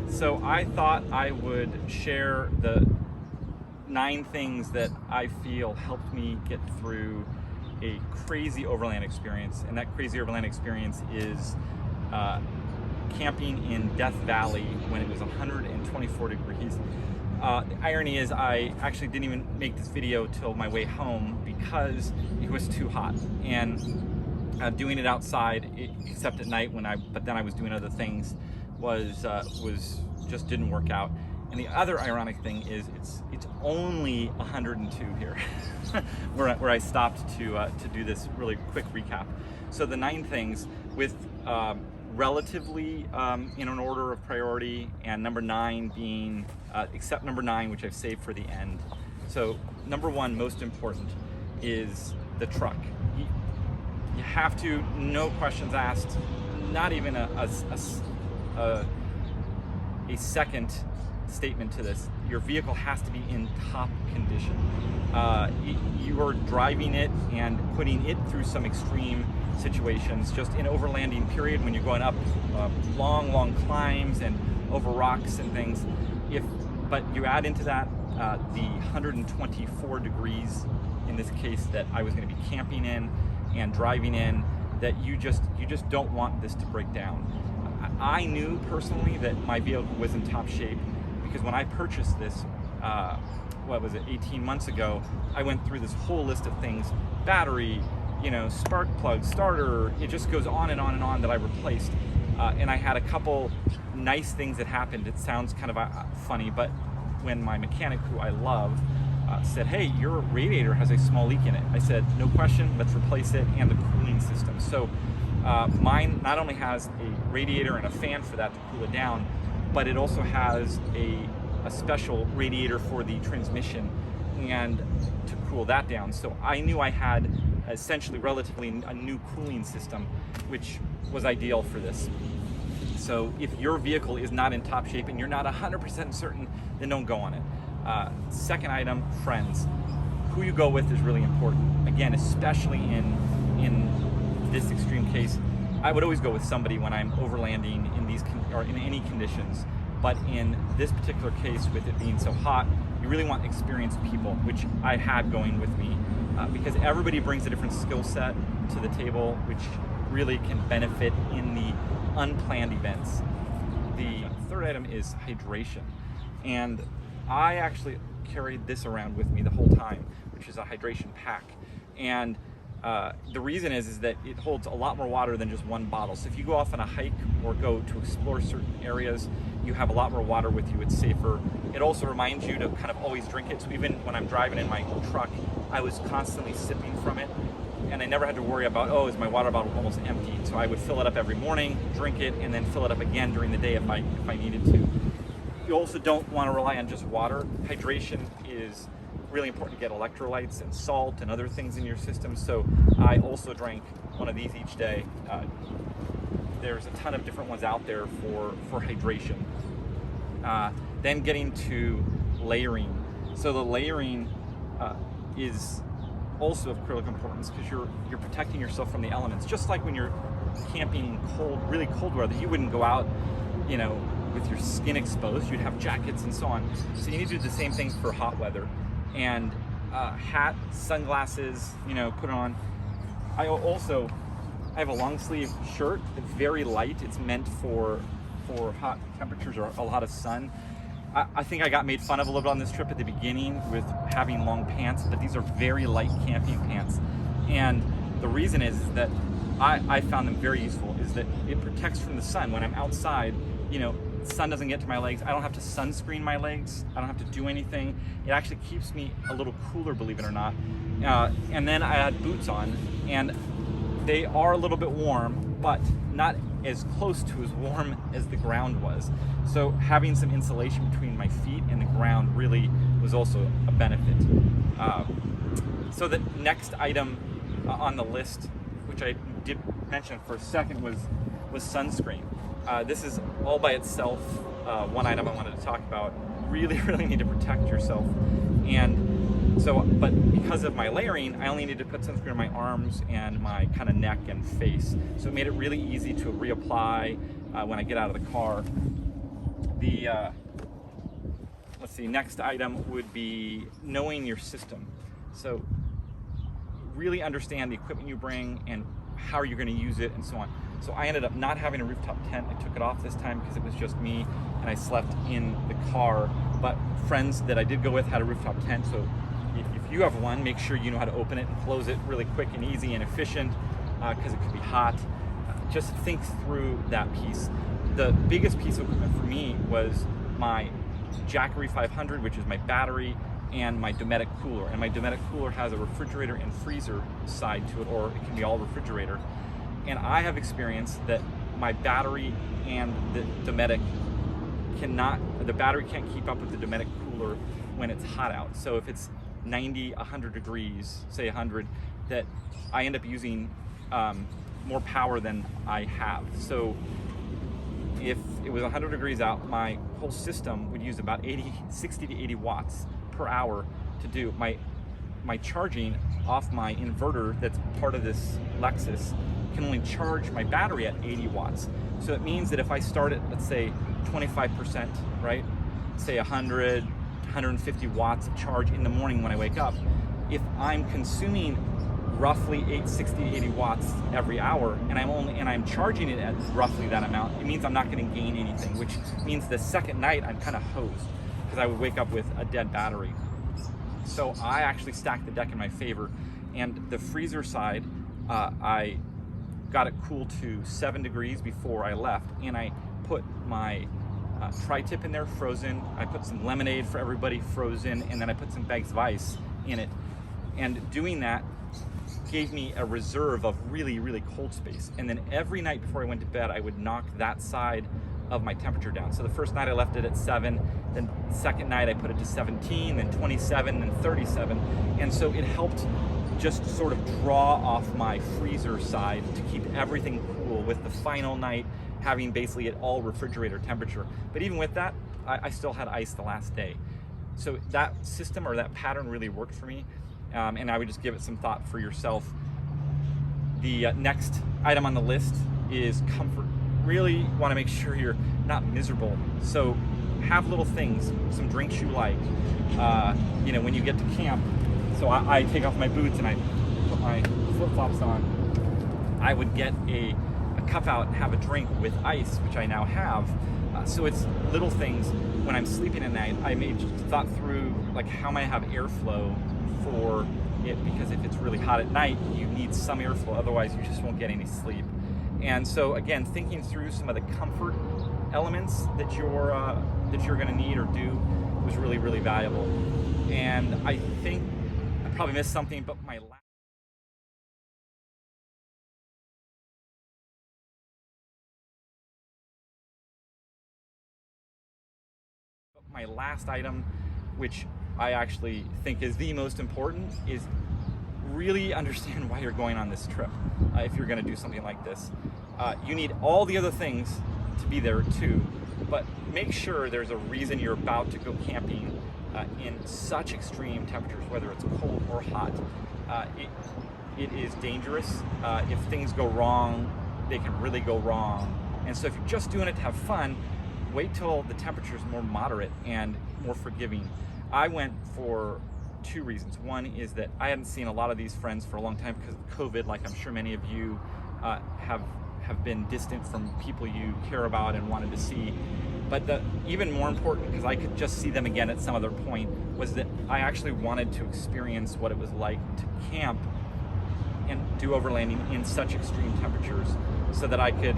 So I thought I would share the 9 things that I feel helped me get through a crazy overland experience. And that crazy overland experience is camping in Death Valley when it was 124 degrees. The irony is I actually didn't even make this video till my way home because it was too hot. And doing it outside, except at night but then I was doing other things, was just didn't work out. And the other ironic thing is it's only 102 here, where I stopped to do this really quick recap. So the 9 things with relatively in an order of priority, and number 9 being except number 9, which I've saved for the end. So number 1, most important, is the truck. You have to, no questions asked, not even a second statement to this. Your vehicle has to be in top condition. You are driving it and putting it through some extreme situations, just in overlanding period, when you're going up long climbs and over rocks and things. But you add into that the 124 degrees, in this case, that I was going to be camping in and driving in, that you just don't want this to break down. I knew personally that my vehicle was in top shape because when I purchased this, 18 months ago, I went through this whole list of things: battery, spark plug, starter, it just goes on and on and on that I replaced. And I had a couple nice things that happened. It sounds kind of funny, but when my mechanic, who I love, said, "Hey, your radiator has a small leak in it," I said, "No question, let's replace it, and the cooling system." So mine not only has a radiator and a fan for that to cool it down, but it also has a special radiator for the transmission and to cool that down. So I knew I had essentially relatively a new cooling system, which was ideal for this. So if your vehicle is not in top shape and you're not 100% certain, then don't go on it. Second item, friends. Who you go with is really important. Again, especially in this extreme case, I would always go with somebody when I'm overlanding in these or in any conditions. But in this particular case, with it being so hot, you really want experienced people, which I had going with me, because everybody brings a different skill set to the table, which really can benefit in the unplanned events. The third item is hydration. And I actually carried this around with me the whole time, which is a hydration pack. And the reason is that it holds a lot more water than just one bottle. So if you go off on a hike or go to explore certain areas, you have a lot more water with you. It's safer. It also reminds you to kind of always drink it. So even when I'm driving in my truck, I was constantly sipping from it, and I never had to worry about, oh, is my water bottle almost empty? So I would fill it up every morning, drink it, and then fill it up again during the day if I needed to. You also don't want to rely on just water. Hydration is really important to get electrolytes and salt and other things in your system. So I also drank one of these each day. There's a ton of different ones out there for hydration. Then getting to layering. So the layering is also of critical importance because you're protecting yourself from the elements. Just like when you're camping in cold, really cold weather, you wouldn't go out, with your skin exposed. You'd have jackets and so on. So you need to do the same thing for hot weather. And hat, sunglasses, put on. I have a long sleeve shirt, very light. It's meant for hot temperatures or a lot of sun. I think I got made fun of a little bit on this trip at the beginning with having long pants, but these are very light camping pants. And the reason is that I found them very useful, is that it protects from the sun. When I'm outside, sun doesn't get to my legs. I don't have to sunscreen my legs. I don't have to do anything. It actually keeps me a little cooler, believe it or not. And then I had boots on, and they are a little bit warm, but not as close to as warm as the ground was. So having some insulation between my feet and the ground really was also a benefit. So the next item on the list, which I did mention for a second, was sunscreen. This is all by itself one item I wanted to talk about. Really need to protect yourself. And so, but because of my layering, I only need to put sunscreen on my arms and my kind of neck and face. So it made it really easy to reapply when I get out of the car. The let's see, next item would be knowing your system. So really understand the equipment you bring and how you're going to use it and so on. So I ended up not having a rooftop tent. I took it off this time because it was just me and I slept in the car. But friends that I did go with had a rooftop tent. So if you have one, make sure you know how to open it and close it really quick and easy and efficient because it could be hot. Just think through that piece. The biggest piece of equipment for me was my Jackery 500, which is my battery, and my Dometic cooler. And my Dometic cooler has a refrigerator and freezer side to it, or it can be all refrigerator. And I have experienced that my battery and the Dometic the battery can't keep up with the Dometic cooler when it's hot out. So if it's 90, 100 degrees, say 100, that I end up using more power than I have. So if it was 100 degrees out, my whole system would use about 60 to 80 watts per hour to do my charging off my inverter that's part of this Lexus can only charge my battery at 80 watts. So it means that if I start at, let's say 25%, right? Say 100, 150 watts of charge in the morning when I wake up, if I'm consuming roughly 60 to 80 watts every hour and I'm charging it at roughly that amount, it means I'm not going to gain anything, which means the second night I'm kind of hosed because I would wake up with a dead battery. So I actually stacked the deck in my favor, and the freezer side, I got it cool to 7 degrees before I left, and I put my tri-tip in there frozen. I put some lemonade for everybody frozen, and then I put some bags of ice in it. And doing that gave me a reserve of really, really cold space. And then every night before I went to bed, I would knock that side of my temperature down. So the first night I left it at 7, then the second night I put it to 17, then 27, then 37. And so it helped just sort of draw off my freezer side to keep everything cool, with the final night having basically at all refrigerator temperature. But even with that, I still had ice the last day. So that system or that pattern really worked for me. And I would just give it some thought for yourself. The next item on the list is comfort. Really want to make sure you're not miserable. So have little things, some drinks you like. You know, when you get to camp, so I take off my boots and I put my flip-flops on. I would get a cup out and have a drink with ice, which I now have. So it's little things. When I'm sleeping at night, I may just thought through like how might I have airflow for it, because if it's really hot at night, you need some airflow, otherwise you just won't get any sleep. And so again, thinking through some of the comfort elements that you're going to need or do was really, really valuable. And I think I probably missed something, but my last item, which I actually think is the most important, is really understand why you're going on this trip. If you're going to do something like this, you need all the other things to be there too, but make sure there's a reason you're about to go camping in such extreme temperatures, whether it's cold or hot. It is dangerous. If things go wrong, they can really go wrong. And so if you're just doing it to have fun, wait till the temperature is more moderate and more forgiving. I went for 2 reasons. One is that I hadn't seen a lot of these friends for a long time because of COVID, like I'm sure many of you have been distant from people you care about and wanted to see. But the even more important, because I could just see them again at some other point, was that I actually wanted to experience what it was like to camp and do overlanding in such extreme temperatures, so that I could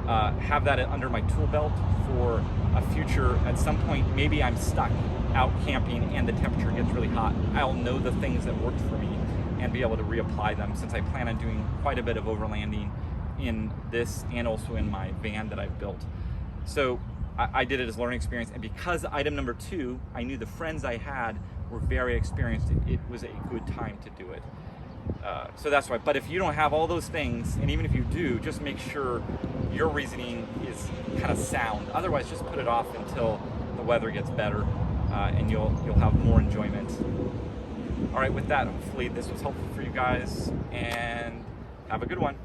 have that under my tool belt for a future. At some point, maybe I'm stuck out camping and the temperature gets really hot. I'll know the things that worked for me and be able to reapply them, since I plan on doing quite a bit of overlanding in this and also in my van that I've built. So I did it as a learning experience, and because item number 2, I knew the friends I had were very experienced, it was a good time to do it. So that's why. But if you don't have all those things, and even if you do, just make sure your reasoning is kind of sound. Otherwise, just put it off until the weather gets better, and you'll have more enjoyment. All right, with that, hopefully this was helpful for you guys, and have a good one.